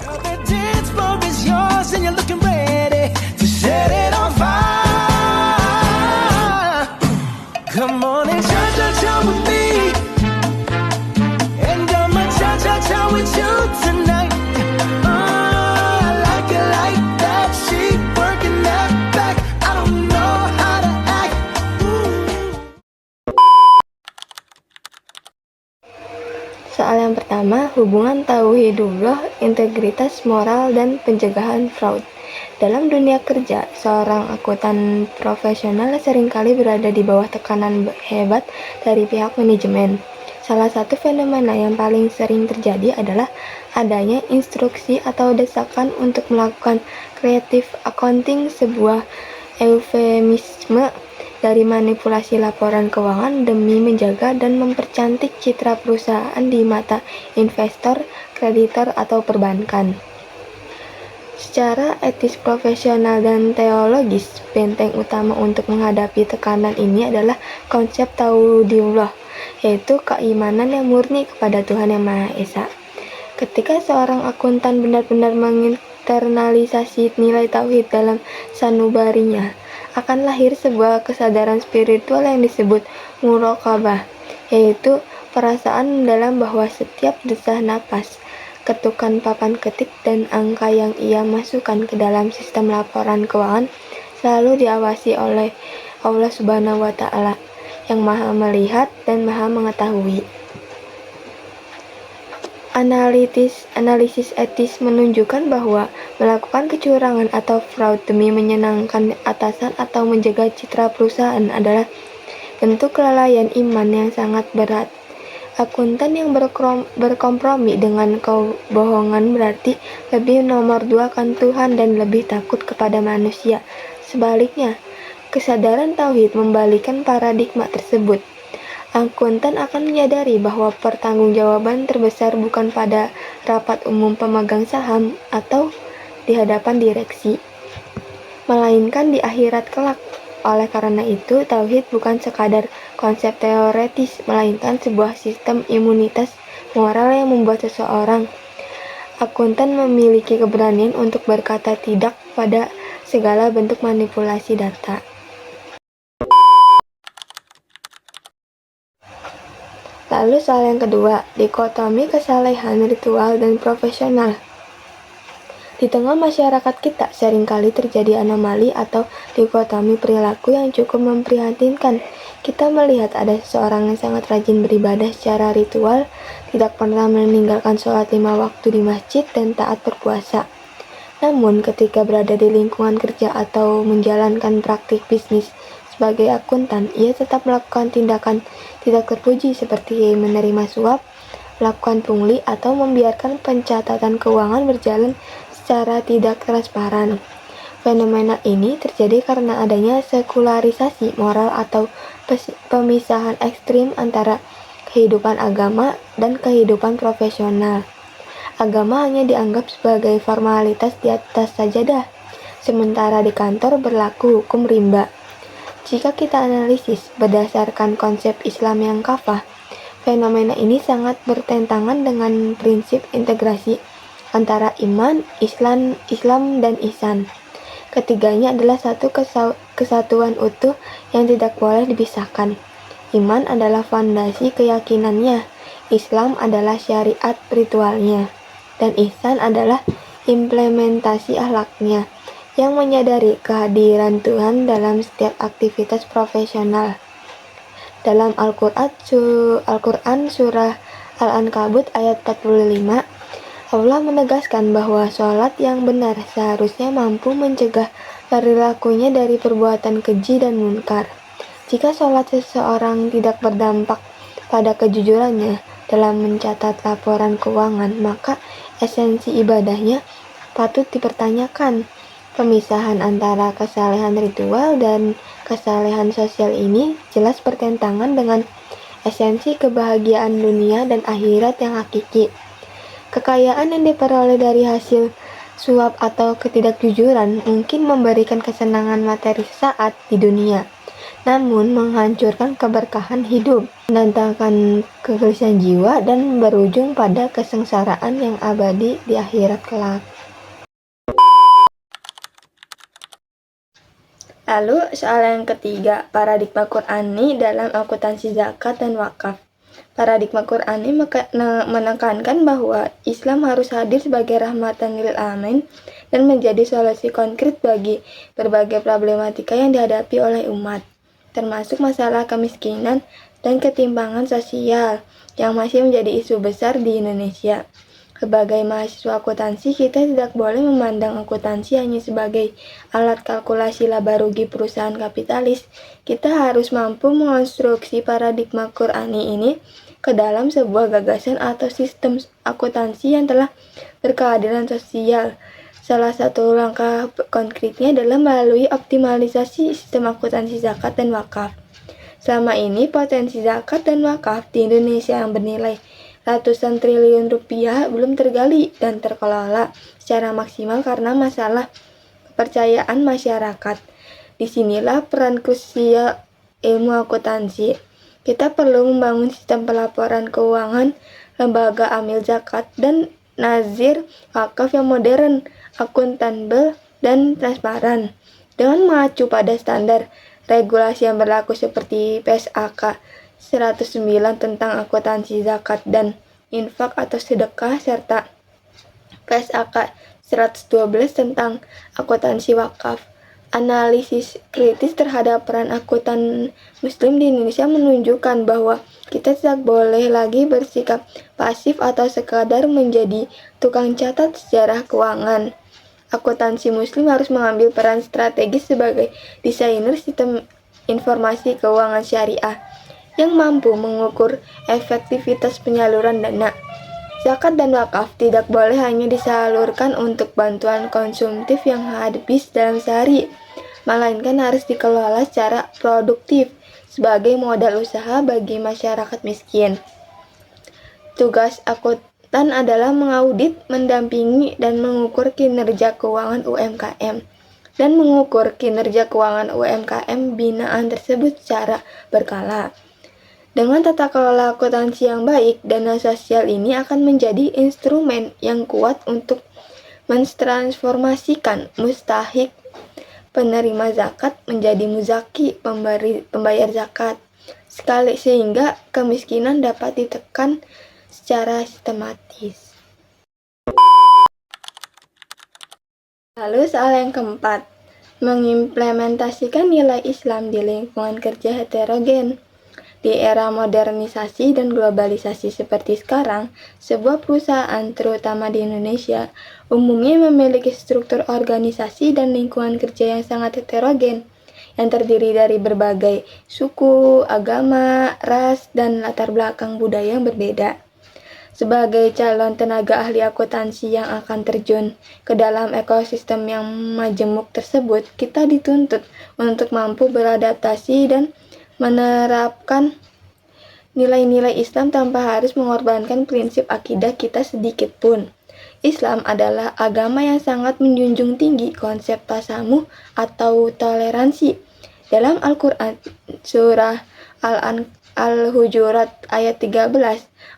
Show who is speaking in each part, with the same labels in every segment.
Speaker 1: The dance floor is yours and you're looking ready to set it on fire. Come on and cha-cha-cha with me, and I'ma cha-cha-cha with you tonight. I like it like that. She working that back. I don't know how to act.
Speaker 2: Soal yang pertama, hubungan tauhidullah, integritas moral, dan pencegahan fraud. Dalam dunia kerja, seorang akuntan profesional seringkali berada di bawah tekanan hebat dari pihak manajemen. Salah satu fenomena yang paling sering terjadi adalah adanya instruksi atau desakan untuk melakukan creative accounting, sebuah eufemisme dari manipulasi laporan keuangan demi menjaga dan mempercantik citra perusahaan di mata investor, kreditor, atau perbankan. Secara etis, profesional, dan teologis, benteng utama untuk menghadapi tekanan ini adalah konsep tauhidullah, yaitu keimanan yang murni kepada Tuhan Yang Maha Esa. Ketika seorang akuntan benar-benar menginternalisasi nilai tauhid dalam sanubarinya, akan lahir sebuah kesadaran spiritual yang disebut muraqabah, yaitu perasaan mendalam bahwa setiap desah napas, ketukan papan ketik, dan angka yang ia masukkan ke dalam sistem laporan keuangan selalu diawasi oleh Allah Subhanahu wa Ta'ala yang Maha Melihat dan Maha Mengetahui. Analisis etis menunjukkan bahwa melakukan kecurangan atau fraud demi menyenangkan atasan atau menjaga citra perusahaan adalah bentuk kelalaian iman yang sangat berat. Akuntan yang berkompromi dengan kebohongan berarti lebih nomor duakan Tuhan dan lebih takut kepada manusia. Sebaliknya, kesadaran tauhid membalikkan paradigma tersebut. Akuntan akan menyadari bahwa pertanggungjawaban terbesar bukan pada rapat umum pemegang saham atau di hadapan direksi, melainkan di akhirat kelak. Oleh karena itu, tauhid bukan sekadar konsep teoretis, melainkan sebuah sistem imunitas moral yang membuat seseorang akuntan memiliki keberanian untuk berkata tidak pada segala bentuk manipulasi data. Lalu soal yang kedua, dikotomi kesalehan ritual dan profesional. Di tengah masyarakat kita seringkali terjadi anomali atau dikotomi perilaku yang cukup memprihatinkan. Kita melihat ada seseorang yang sangat rajin beribadah secara ritual, tidak pernah meninggalkan sholat 5 waktu di masjid, dan taat berpuasa. Namun ketika berada di lingkungan kerja atau menjalankan praktik bisnis sebagai akuntan, ia tetap melakukan tindakan tidak terpuji seperti menerima suap, melakukan pungli, atau membiarkan pencatatan keuangan berjalan secara tidak transparan. Fenomena ini terjadi karena adanya sekularisasi moral atau pemisahan ekstrim antara kehidupan agama dan kehidupan profesional. Agama hanya dianggap sebagai formalitas di atas sajadah, sementara di kantor berlaku hukum rimba. Jika kita analisis berdasarkan konsep Islam yang kafah, fenomena ini sangat bertentangan dengan prinsip integrasi antara iman, Islam, dan ihsan. Ketiganya adalah satu kesatuan utuh yang tidak boleh dipisahkan. Iman adalah fondasi keyakinannya, Islam adalah syariat ritualnya, dan ihsan adalah implementasi akhlaknya yang menyadari kehadiran Tuhan dalam setiap aktivitas profesional. Dalam Al-Quran surah Al-Ankabut ayat 45, Allah menegaskan bahwa sholat yang benar seharusnya mampu mencegah perilakunya dari perbuatan keji dan munkar. Jika sholat seseorang tidak berdampak pada kejujurannya dalam mencatat laporan keuangan, maka esensi ibadahnya patut dipertanyakan. Pemisahan antara kesalehan ritual dan kesalehan sosial ini jelas bertentangan dengan esensi kebahagiaan dunia dan akhirat yang hakiki. Kekayaan yang diperoleh dari hasil suap atau ketidakjujuran mungkin memberikan kesenangan materi sesaat di dunia, namun menghancurkan keberkahan hidup, mendatangkan kegelisahan jiwa, dan berujung pada kesengsaraan yang abadi di akhirat kelak. Lalu soal yang ketiga, paradigma Qur'ani dalam akuntansi zakat dan wakaf. Paradigma Qur'ani menekankan bahwa Islam harus hadir sebagai rahmatan lil alamin dan menjadi solusi konkret bagi berbagai problematika yang dihadapi oleh umat, termasuk masalah kemiskinan dan ketimpangan sosial yang masih menjadi isu besar di Indonesia. Sebagai mahasiswa akuntansi, kita tidak boleh memandang akuntansi hanya sebagai alat kalkulasi laba rugi perusahaan kapitalis. Kita harus mampu mengonstruksi paradigma Qur'ani ini ke dalam sebuah gagasan atau sistem akuntansi yang telah berkeadilan sosial. Salah satu langkah konkretnya adalah melalui optimalisasi sistem akuntansi zakat dan wakaf. Selama ini, potensi zakat dan wakaf di Indonesia yang bernilai ratusan triliun rupiah belum tergali dan terkelola secara maksimal karena masalah kepercayaan masyarakat. Disinilah peran krusial ilmu akuntansi. Kita perlu membangun sistem pelaporan keuangan, lembaga amil zakat, dan nazir wakaf yang modern, akuntabel, dan transparan. Dengan mengacu pada standar regulasi yang berlaku seperti PSAK 109 tentang akuntansi zakat dan infak atau sedekah, serta PSAK 112 tentang akuntansi wakaf. Analisis kritis terhadap peran akuntan muslim di Indonesia menunjukkan bahwa kita tidak boleh lagi bersikap pasif atau sekadar menjadi tukang catat sejarah keuangan. Akuntansi muslim harus mengambil peran strategis sebagai desainer sistem informasi keuangan syariah yang mampu mengukur efektivitas penyaluran dana. Zakat dan wakaf tidak boleh hanya disalurkan untuk bantuan konsumtif yang habis dalam sehari, melainkan harus dikelola secara produktif sebagai modal usaha bagi masyarakat miskin. Tugas akuntan adalah mengaudit, mendampingi, dan mengukur kinerja keuangan UMKM dan mengukur kinerja keuangan UMKM binaan tersebut secara berkala. Dengan tata kelola akuntansi yang baik, dana sosial ini akan menjadi instrumen yang kuat untuk mentransformasikan mustahik penerima zakat menjadi muzaki, pembayar zakat, sehingga kemiskinan dapat ditekan secara sistematis. Lalu soal yang keempat, mengimplementasikan nilai Islam di lingkungan kerja heterogen. Di era modernisasi dan globalisasi seperti sekarang, sebuah perusahaan, terutama di Indonesia, umumnya memiliki struktur organisasi dan lingkungan kerja yang sangat heterogen, yang terdiri dari berbagai suku, agama, ras, dan latar belakang budaya yang berbeda. Sebagai calon tenaga ahli akuntansi yang akan terjun ke dalam ekosistem yang majemuk tersebut, kita dituntut untuk mampu beradaptasi dan menerapkan nilai-nilai Islam tanpa harus mengorbankan prinsip akidah kita sedikit pun. Islam adalah agama yang sangat menjunjung tinggi konsep tasamuh atau toleransi. Dalam Al-Quran, surah Al-Hujurat ayat 13,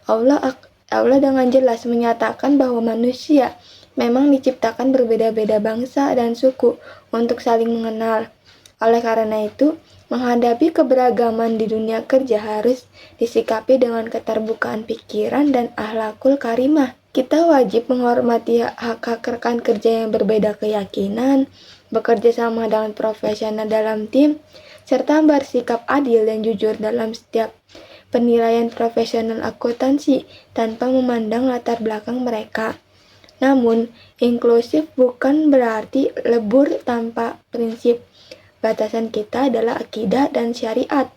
Speaker 2: Allah dengan jelas menyatakan bahwa manusia memang diciptakan berbeda-beda bangsa dan suku untuk saling mengenal. Oleh karena itu, menghadapi keberagaman di dunia kerja harus disikapi dengan keterbukaan pikiran dan akhlakul karimah. Kita wajib menghormati hak rekan kerja yang berbeda keyakinan, bekerja sama dengan profesional dalam tim, serta bersikap adil dan jujur dalam setiap penilaian profesional akuntansi tanpa memandang latar belakang mereka. Namun, inklusif bukan berarti lebur tanpa prinsip. Batasan kita adalah akidah dan syariat.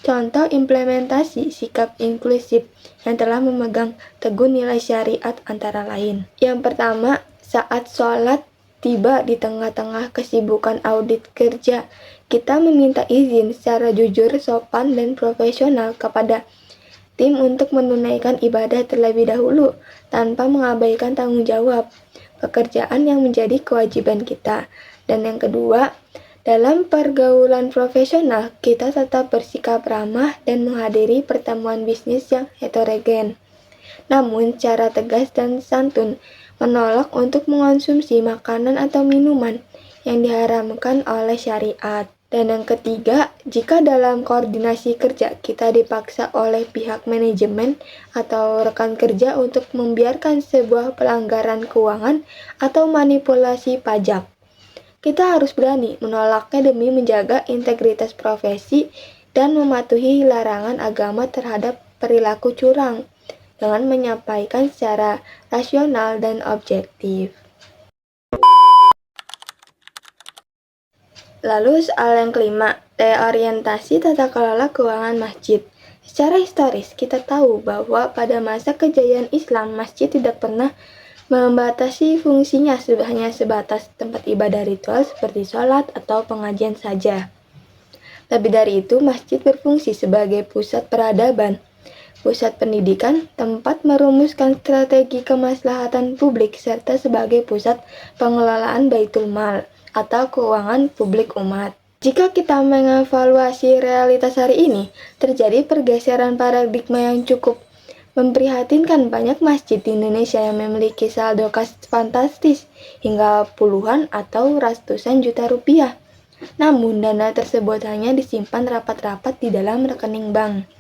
Speaker 2: Contoh implementasi sikap inklusif yang telah memegang teguh nilai syariat antara lain. Yang pertama, saat sholat tiba di tengah-tengah kesibukan audit kerja, kita meminta izin secara jujur, sopan, dan profesional kepada tim untuk menunaikan ibadah terlebih dahulu tanpa mengabaikan tanggung jawab pekerjaan yang menjadi kewajiban kita. Dan yang kedua, Dalam pergaulan profesional, kita tetap bersikap ramah dan menghadiri pertemuan bisnis yang heterogen. Namun, cara tegas dan santun menolak untuk mengonsumsi makanan atau minuman yang diharamkan oleh syariat. Dan yang ketiga, jika dalam koordinasi kerja kita dipaksa oleh pihak manajemen atau rekan kerja untuk membiarkan sebuah pelanggaran keuangan atau manipulasi pajak, kita harus berani menolaknya demi menjaga integritas profesi dan mematuhi larangan agama terhadap perilaku curang dengan menyampaikan secara rasional dan objektif. Lalu soal yang kelima, reorientasi tata kelola keuangan masjid. Secara historis, kita tahu bahwa pada masa kejayaan Islam, masjid tidak pernah membatasi fungsinya hanya sebatas tempat ibadah ritual seperti sholat atau pengajian saja. Lebih dari itu, masjid berfungsi sebagai pusat peradaban, pusat pendidikan, tempat merumuskan strategi kemaslahatan publik, serta sebagai pusat pengelolaan baitul mal atau keuangan publik umat. Jika kita mengevaluasi realitas hari ini, terjadi pergeseran paradigma yang cukup memprihatinkan. Banyak masjid di Indonesia yang memiliki saldo kas fantastis hingga puluhan atau ratusan juta rupiah. Namun, dana tersebut hanya disimpan rapat-rapat di dalam rekening bank.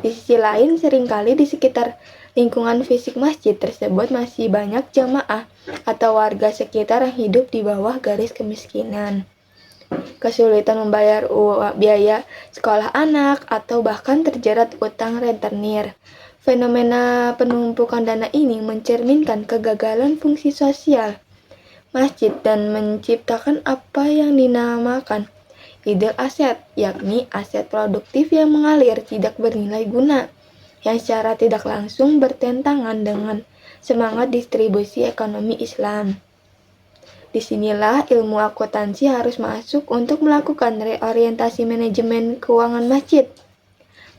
Speaker 2: Di sisi lain, seringkali di sekitar lingkungan fisik masjid tersebut masih banyak jamaah atau warga sekitar yang hidup di bawah garis kemiskinan, kesulitan membayar biaya sekolah anak, atau bahkan terjerat utang rentenir. Fenomena penumpukan dana ini mencerminkan kegagalan fungsi sosial masjid dan menciptakan apa yang dinamakan idle aset, yakni aset produktif yang mengalir tidak bernilai guna, yang secara tidak langsung bertentangan dengan semangat distribusi ekonomi Islam. Disinilah ilmu akuntansi harus masuk untuk melakukan reorientasi manajemen keuangan masjid.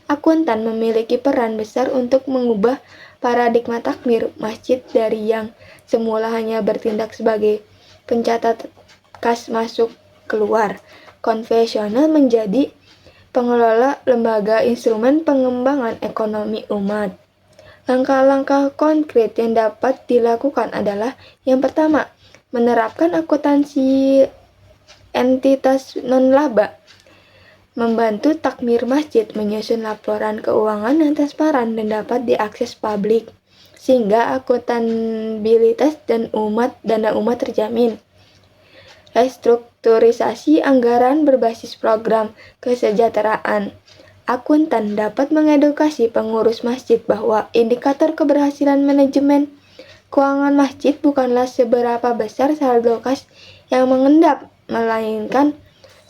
Speaker 2: Akuntan memiliki peran besar untuk mengubah paradigma takmir masjid dari yang semula hanya bertindak sebagai pencatat kas masuk keluar konvensional menjadi pengelola lembaga instrumen pengembangan ekonomi umat. Langkah-langkah konkret yang dapat dilakukan adalah yang pertama, menerapkan akuntansi entitas non-laba, membantu takmir masjid menyusun laporan keuangan yang transparan dan dapat diakses publik, sehingga akuntabilitas dan dana umat terjamin. Restrukturisasi anggaran berbasis program kesejahteraan. Akuntan dapat mengedukasi pengurus masjid bahwa indikator keberhasilan manajemen keuangan masjid bukanlah seberapa besar saldo kas yang mengendap, melainkan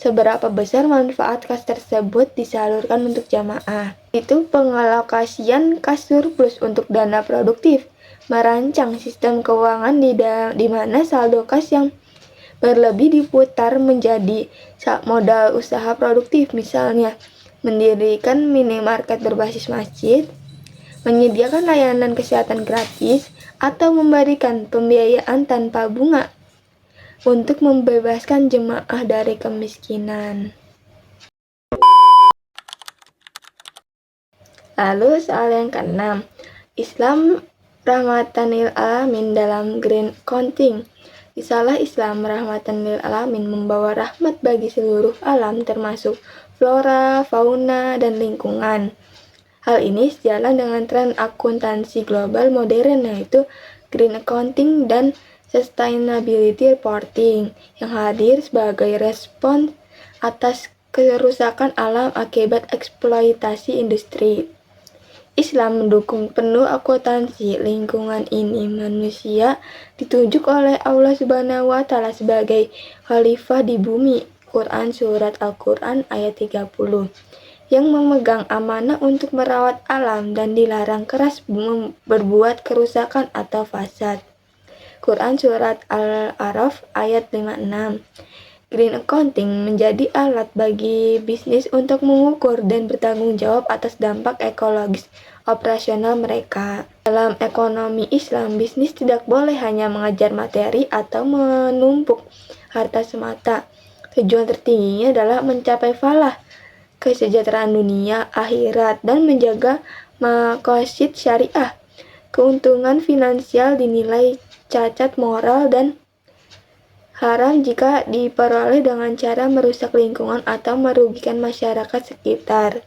Speaker 2: seberapa besar manfaat kas tersebut disalurkan untuk jamaah. Itu pengalokasian kas surplus untuk dana produktif, merancang sistem keuangan di mana saldo kas yang berlebih diputar menjadi modal usaha produktif, misalnya mendirikan minimarket berbasis masjid, menyediakan layanan kesehatan gratis, atau memberikan pembiayaan tanpa bunga untuk membebaskan jemaah dari kemiskinan. Lalu soal yang keenam, Islam rahmatan lil alamin dalam green accounting. Risalah Islam rahmatan lil alamin membawa rahmat bagi seluruh alam termasuk flora, fauna, dan lingkungan. Hal ini sejalan dengan tren akuntansi global modern, yaitu green accounting dan sustainability reporting yang hadir sebagai respons atas kerusakan alam akibat eksploitasi industri. Islam mendukung penuh akuntansi lingkungan ini. Manusia ditunjuk oleh Allah Subhanahu wa Ta'ala sebagai khalifah di bumi. Quran Surat Al-Quran ayat 30 yang memegang amanah untuk merawat alam dan dilarang keras berbuat kerusakan atau fasad. Quran Surat Al-A'raf ayat 56. Green accounting menjadi alat bagi bisnis untuk mengukur dan bertanggung jawab atas dampak ekologis operasional mereka. Dalam ekonomi Islam, bisnis tidak boleh hanya mengejar materi atau menumpuk harta semata. Tujuan tertingginya adalah mencapai falah, kesejahteraan dunia, akhirat, dan menjaga maqasid syariah. Keuntungan finansial dinilai cacat moral dan haram jika diperoleh dengan cara merusak lingkungan atau merugikan masyarakat sekitar.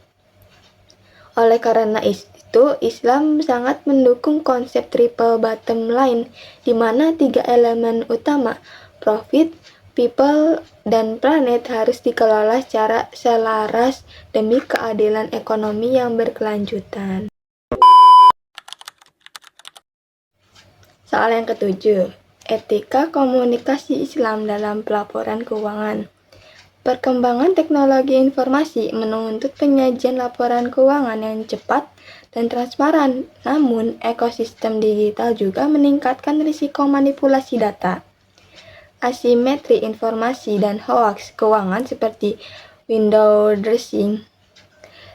Speaker 2: Oleh karena itu, Islam sangat mendukung konsep triple bottom line, di mana 3 elemen utama, profit, people, dan planet harus dikelola secara selaras demi keadilan ekonomi yang berkelanjutan. Soal yang ketujuh, etika komunikasi Islam dalam pelaporan keuangan. Perkembangan teknologi informasi menuntut penyajian laporan keuangan yang cepat dan transparan, namun ekosistem digital juga meningkatkan risiko manipulasi data, asimetri informasi, dan hoaks keuangan seperti window dressing.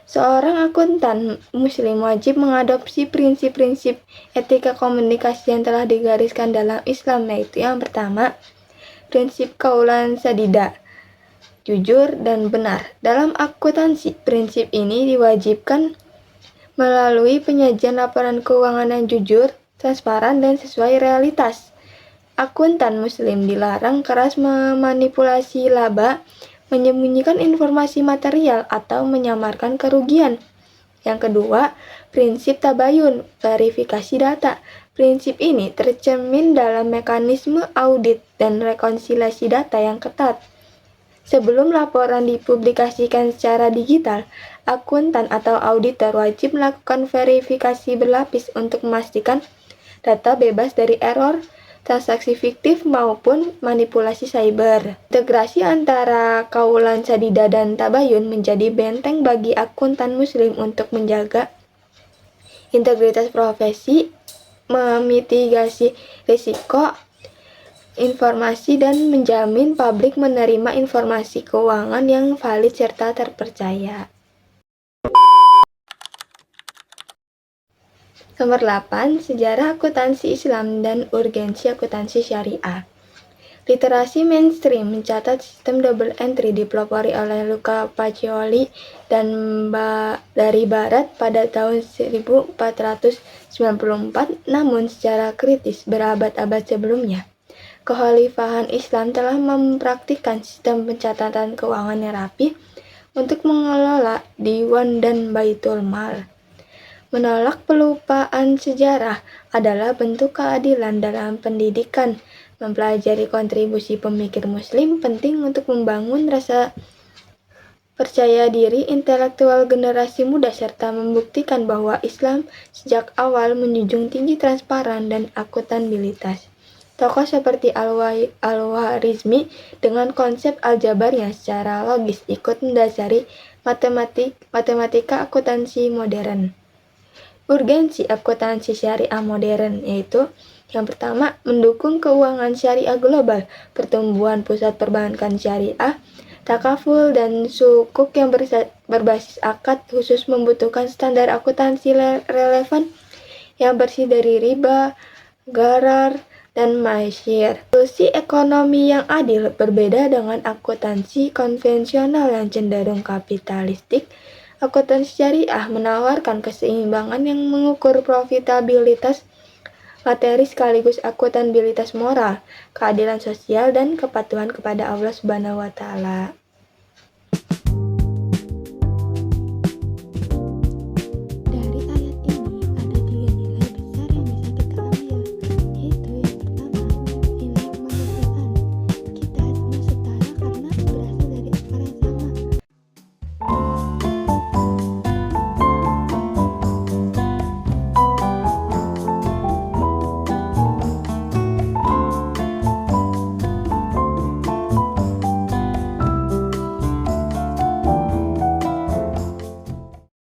Speaker 2: Seorang akuntan muslim wajib mengadopsi prinsip-prinsip etika komunikasi yang telah digariskan dalam Islam, yaitu yang pertama, prinsip qaulan sadida, jujur dan benar. Dalam akuntansi, prinsip ini diwajibkan melalui penyajian laporan keuangan yang jujur, transparan, dan sesuai realitas. Akuntan muslim dilarang keras memanipulasi laba, menyembunyikan informasi material, atau menyamarkan kerugian. Yang kedua, prinsip tabayun, verifikasi data. Prinsip ini tercermin dalam mekanisme audit dan rekonsiliasi data yang ketat. Sebelum laporan dipublikasikan secara digital, akuntan atau auditor wajib melakukan verifikasi berlapis untuk memastikan data bebas dari error, transaksi fiktif, maupun manipulasi cyber. Integrasi antara qaulan sadida dan tabayun menjadi benteng bagi akuntan muslim untuk menjaga integritas profesi, memitigasi risiko informasi, dan menjamin publik menerima informasi keuangan yang valid serta terpercaya. Nomor 8, sejarah akuntansi Islam dan urgensi akuntansi syariah. Literasi mainstream mencatat sistem double entry dipelopori oleh Luca Pacioli dan dari Barat pada tahun 1494, namun secara kritis berabad-abad sebelumnya, Kekhalifahan Islam telah mempraktikkan sistem pencatatan keuangan yang rapi untuk mengelola diwan dan baitul mal. Menolak pelupaan sejarah adalah bentuk keadilan dalam pendidikan. Mempelajari kontribusi pemikir muslim penting untuk membangun rasa percaya diri intelektual generasi muda serta membuktikan bahwa Islam sejak awal menjunjung tinggi transparan dan akuntabilitas. Tokoh seperti Al-Khwarizmi dengan konsep aljabar yang secara logis ikut mendasari matematika akuntansi modern. Urgensi akuntansi syariah modern yaitu yang pertama, mendukung keuangan syariah global, pertumbuhan pusat perbankan syariah, takaful dan sukuk yang berbasis akad khusus membutuhkan standar akuntansi relevan yang bersih dari riba, gharar, dan maisir. Solusi ekonomi yang adil berbeda dengan akuntansi konvensional yang cenderung kapitalistik. Akuntansi syariah menawarkan keseimbangan yang mengukur profitabilitas materi sekaligus akuntabilitas moral, keadilan sosial, dan kepatuhan kepada Allah Subhanahu wa Ta'ala.